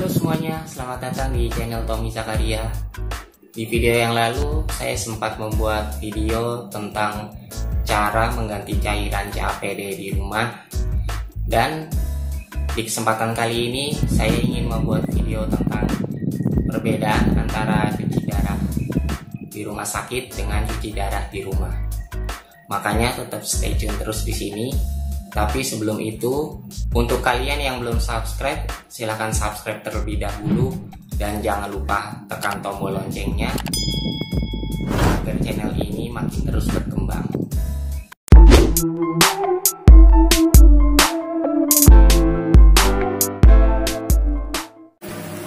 Halo semuanya, selamat datang di channel Tommy Zakaria. Di video yang lalu, saya sempat membuat video tentang cara mengganti cairan CAPD di rumah. Dan di kesempatan kali ini, saya ingin membuat video tentang perbedaan antara cuci darah di rumah sakit dengan cuci darah di rumah. Makanya tetap stay tune terus di sini. Tapi sebelum itu, untuk kalian yang belum subscribe, silahkan subscribe terlebih dahulu. Dan jangan lupa tekan tombol loncengnya agar channel ini makin terus berkembang.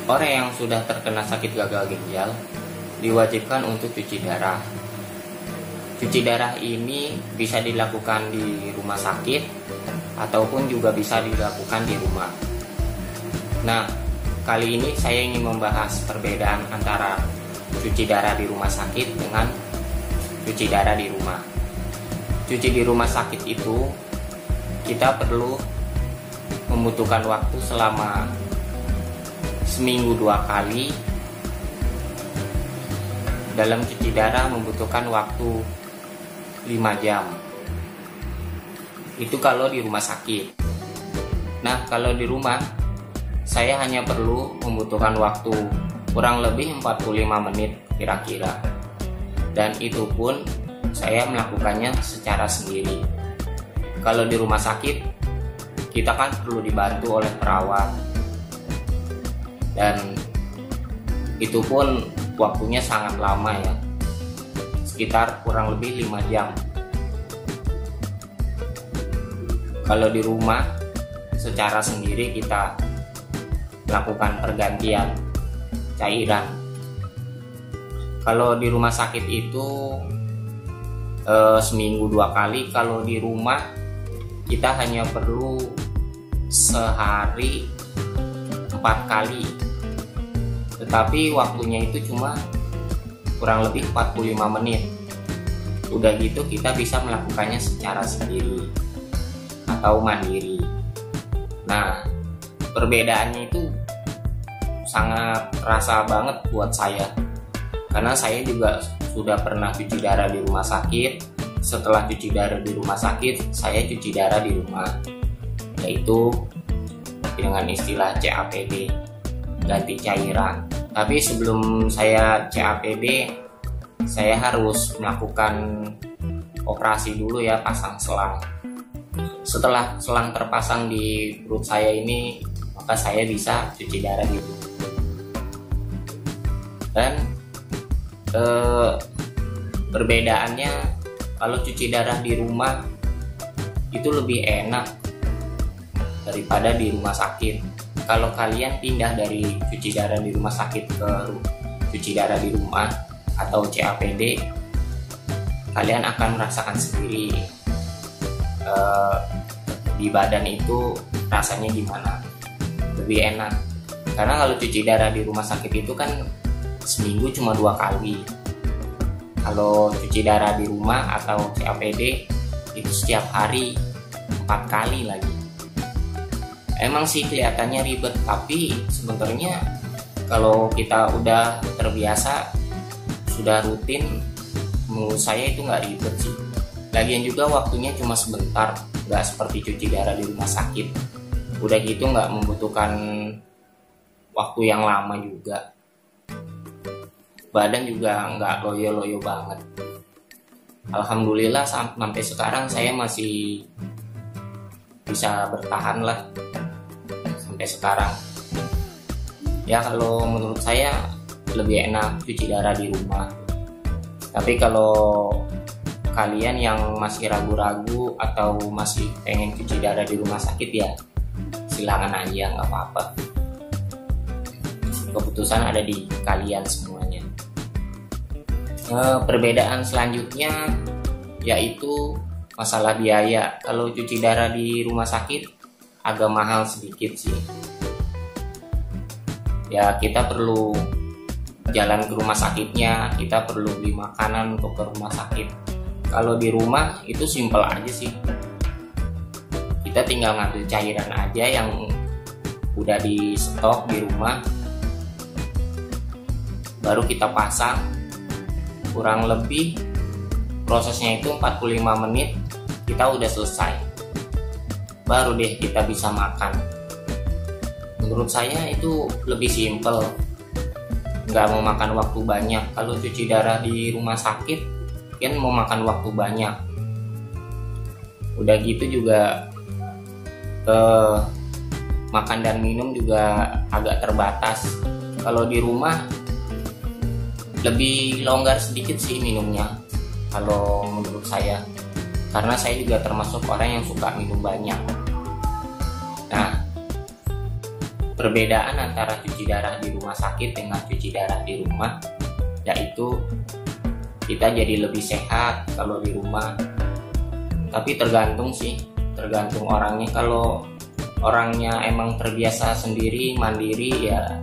Orang yang sudah terkena sakit gagal ginjal diwajibkan untuk cuci darah. Cuci darah ini bisa dilakukan di rumah sakit ataupun juga bisa dilakukan di rumah. Nah, kali ini saya ingin membahas perbedaan antara cuci darah di rumah sakit dengan cuci darah di rumah. Cuci di rumah sakit itu kita perlu membutuhkan waktu selama seminggu 2 kali. Dalam cuci darah membutuhkan waktu 5 jam. Itu kalau di rumah sakit. Nah, kalau di rumah saya hanya perlu membutuhkan waktu kurang lebih 45 menit kira-kira. Dan itu pun saya melakukannya secara sendiri. Kalau di rumah sakit kita kan perlu dibantu oleh perawat. Dan itu pun waktunya sangat lama ya. Sekitar kurang lebih 5 jam. Kalau di rumah secara sendiri kita melakukan pergantian cairan. Kalau di rumah sakit itu seminggu 2 kali. Kalau di rumah kita hanya perlu sehari 4 kali. Tetapi waktunya itu cuma kurang lebih 45 menit. Udah gitu kita bisa melakukannya secara sendiri atau mandiri. Nah, perbedaannya itu sangat terasa banget buat saya, karena saya juga sudah pernah cuci darah di rumah sakit. Setelah cuci darah di rumah sakit, saya cuci darah di rumah, yaitu dengan istilah CAPD, ganti cairan. Tapi sebelum saya CAPD, saya harus melakukan operasi dulu ya, pasang selang. Setelah selang terpasang di perut saya ini, maka saya bisa cuci darah di rumah. Dan perbedaannya, kalau cuci darah di rumah itu lebih enak daripada di rumah sakit. Kalau kalian pindah dari cuci darah di rumah sakit ke cuci darah di rumah atau CAPD, kalian akan merasakan sendiri di badan itu rasanya gimana, lebih enak. Karena kalau cuci darah di rumah sakit itu kan seminggu cuma 2 kali. Kalau cuci darah di rumah atau CAPD itu setiap hari 4 kali lagi. Emang sih kelihatannya ribet, tapi sebenarnya kalau kita udah terbiasa, sudah rutin, menurut saya itu nggak ribet sih. Lagian juga waktunya cuma sebentar, nggak seperti cuci darah di rumah sakit. Udah gitu nggak membutuhkan waktu yang lama juga. Badan juga nggak loyo-loyo banget. Alhamdulillah sampai sekarang saya masih bisa bertahan lah sampai sekarang. Ya, kalau menurut saya lebih enak cuci darah di rumah. Tapi kalau kalian yang masih ragu-ragu atau masih pengen cuci darah di rumah sakit, ya silakan aja, nggak apa-apa. Keputusan ada di kalian semuanya. Perbedaan selanjutnya yaitu masalah biaya. Kalau cuci darah di rumah sakit agak mahal sedikit sih. Ya, kita perlu jalan ke rumah sakitnya, kita perlu beli makanan untuk ke rumah sakit. Kalau di rumah itu simpel aja sih. Kita tinggal ngambil cairan aja yang udah di stok di rumah, baru kita pasang. Kurang lebih prosesnya itu 45 menit kita udah selesai, baru deh kita bisa makan. Menurut saya itu lebih simple, nggak mau makan waktu banyak. Kalau cuci darah di rumah sakit kan mau makan waktu banyak, udah gitu juga makan dan minum juga agak terbatas. Kalau di rumah lebih longgar sedikit sih minumnya kalau menurut saya, karena saya juga termasuk orang yang suka minum banyak. Nah, perbedaan antara cuci darah di rumah sakit dengan cuci darah di rumah yaitu kita jadi lebih sehat kalau di rumah. Tapi tergantung orangnya. Kalau orangnya emang terbiasa sendiri mandiri ya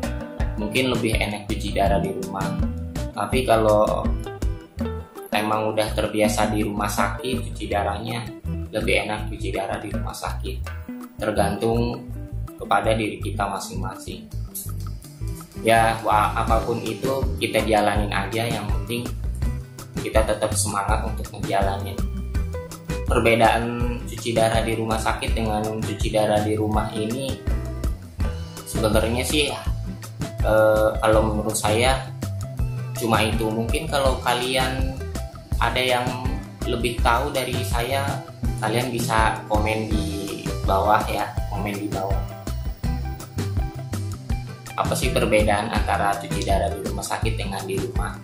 mungkin lebih enak cuci darah di rumah. Tapi kalau emang udah terbiasa di rumah sakit cuci darahnya, lebih enak cuci darah di rumah sakit. Tergantung kepada diri kita masing-masing. Ya apapun itu kita jalanin aja, yang penting kita tetap semangat untuk ngejalanin. Perbedaan cuci darah di rumah sakit dengan cuci darah di rumah ini sebenarnya sih kalau menurut saya cuma itu. Mungkin kalau kalian ada yang lebih tahu dari saya, kalian bisa komen di bawah ya, komen di bawah. Apa sih perbedaan antara cuci darah di rumah sakit dengan di rumah?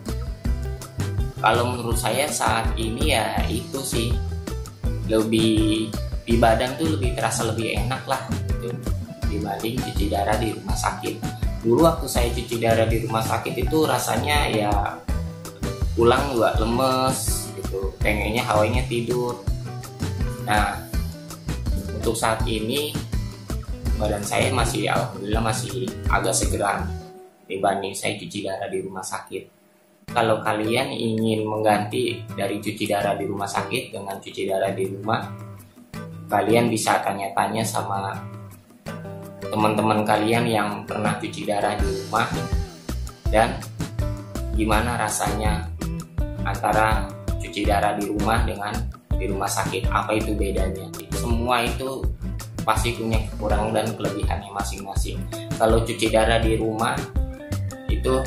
Kalau menurut saya saat ini ya itu sih, lebih di badan tuh lebih terasa lebih enak lah gitu, dibanding cuci darah di rumah sakit. Dulu waktu saya cuci darah di rumah sakit itu rasanya ya pulang juga lemes gitu, pengennya hawanya tidur. Nah, untuk saat ini badan saya masih alhamdulillah masih agak segeran dibanding saya cuci darah di rumah sakit. Kalau kalian ingin mengganti dari cuci darah di rumah sakit dengan cuci darah di rumah, kalian bisa tanya-tanya sama teman-teman kalian yang pernah cuci darah di rumah dan gimana rasanya antara cuci darah di rumah dengan di rumah sakit, apa itu bedanya. Semua itu pasti punya kekurangan dan kelebihannya masing-masing. Kalau cuci darah di rumah itu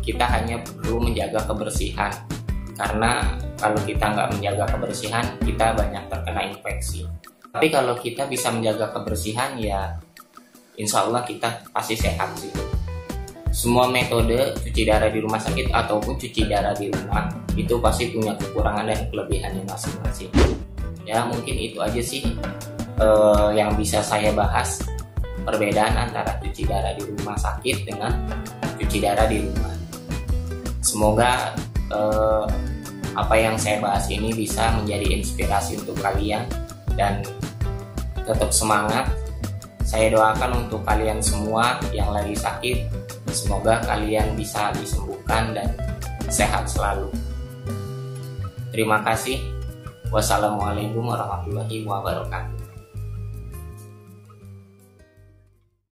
kita hanya perlu menjaga kebersihan, karena kalau kita nggak menjaga kebersihan kita banyak terkena infeksi. Tapi kalau kita bisa menjaga kebersihan ya insya Allah kita pasti sehat sih. Semua metode cuci darah di rumah sakit ataupun cuci darah di rumah itu pasti punya kekurangan dan kelebihannya masing-masing. Ya mungkin itu aja sih yang bisa saya bahas, perbedaan antara cuci darah di rumah sakit dengan cuci darah di rumah. Semoga apa yang saya bahas ini bisa menjadi inspirasi untuk kalian dan tetap semangat. Saya doakan untuk kalian semua yang lagi sakit, semoga kalian bisa disembuhkan dan sehat selalu. Terima kasih. Wassalamualaikum warahmatullahi wabarakatuh.